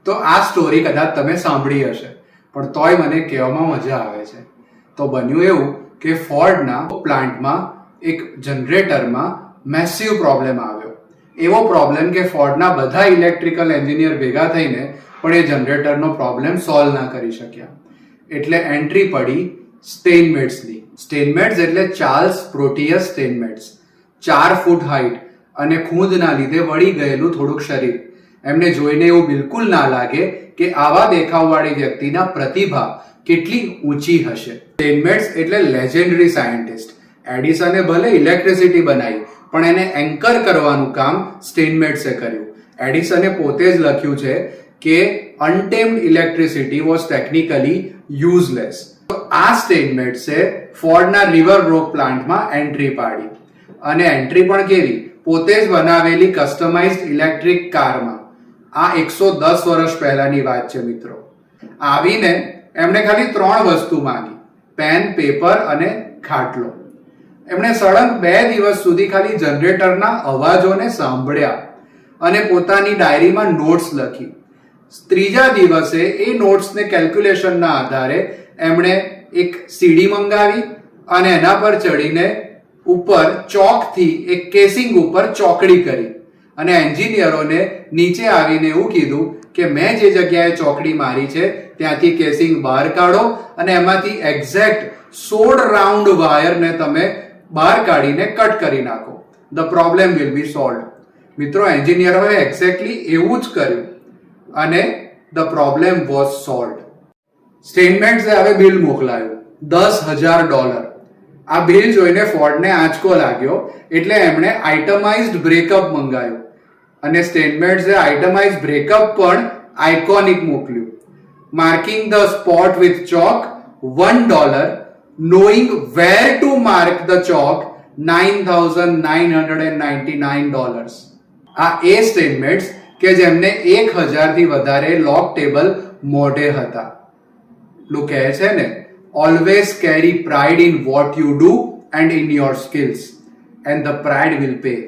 તો આ સ્ટોરી કદાચ તમે સાંભળી હશે, પણ તોય મને કહેવામાં મજા આવે છે. તો બન્યું એવું કે ફોર્ડના પ્લાન્ટમાં એક જનરેટરમાં મેસિવ પ્રોબ્લેમ આવ્યો. એવો પ્રોબ્લેમ કે ફોર્ડના બધા ઇલેક્ટ્રિકલ એન્જિનિયર ભેગા થઈને પણ એ જનરેટરનો પ્રોબ્લેમ સોલ્વ ના કરી શક્યા. એટલે એન્ટ્રી પડી સ્ટેઇનમેટ્સની. સ્ટેઇનમેટ્સ એટલે ચાર્લ્સ પ્રોટિયસ સ્ટેઇનમેટ્સ. 4 ફૂટ હાઈટ અને ખૂંદના લીધે વળી ગયેલું થોડુંક શરીર. એમને જોઈને એવું બિલકુલ ના લાગે કે આવા દેખાવવાળી વ્યક્તિના પ્રતિભા કેટલી ઊંચી હશે. સ્ટેઇનમેટ્સ એટલે લેજેન્ડરી સાયન્ટિસ્ટ. એડિસને ભલે ઇલેક્ટ્રિસિટી બનાવી, પણ એને એન્કર કરવાનું કામ સ્ટેઇનમેટ્સે કર્યું. એડિસને પોતે જ લખ્યું છે કે અનટેમ્ડ ઇલેક્ટ્રિસિટી વોઝ ટેકનિકલી યુઝલેસ. તો આ સ્ટેઇનમેટ્સે ફોર્ડના રિવરબ્રોક પ્લાન્ટમાં એન્ટ્રી પાડી. અને એન્ટ્રી પણ કેવી? પોતે જ બનાવેલી કસ્ટમાઇઝડ ઇલેક્ટ્રિક કારમાં. આ 110 વર્ષ પહેલાની વાત છે મિત્રો. આવીને એમણે ખાલી 3 વસ્તુ માંગી: પેન, પેપર અને ખાટલો. એમણે સળંગ 2 દિવસ સુધી ખાલી જનરેટરના અવાજોને સાંભળ્યા અને પોતાની ડાયરીમાં નોટ્સ લખી. 3જા દિવસે એ નોટ્સને કેલ્ક્યુલેશનના આધારે એમણે એક સીડી મંગાવી અને એના પર ચડીને ઉપર ચોકથી એક કેસિંગ ઉપર ચોકડી કરી અને એન્જિનિયરોને નીચે આવીને એવું કીધું કે મેં જે જગ્યાએ ચોકડી મારી છે ત્યાંથી કેસિંગ બહાર કાઢો અને એમાંથી એક્ઝેક્ટ 16 રાઉન્ડ વાયરને તમે બહાર કાઢીને કટ કરી નાખો. The problem will be solve. મિત્રો, એન્જિનિયરોએ એક્ઝેક્ટલી એવું જ કર્યું અને ધ પ્રોબ્લેમ વોઝ સોલ્વ. સ્ટેઇનમેટ્સે હવે બિલ મોકલાયું $10,000. આ બિલ જોઈને ફોર્ડને આંચકો લાગ્યો એટલે એમણે આઇટમાઇઝડ બ્રેકઅપ મંગાવ્યું અને સ્ટેઇનમેટ્સે આઇટમાઇઝડ બ્રેકઅપ પણ આઇકોનિક મોકલ્યું. Marking the spot with chalk $1, knowing where to mark the chalk $9,999. આ એ સ્ટેઇનમેટ્સ કે જેમને 1000 થી વધારે લોક ટેબલ મોઢે હતા. લોકો કહે છે ને, always carry pride in what you do and in your skills, and the pride will pay.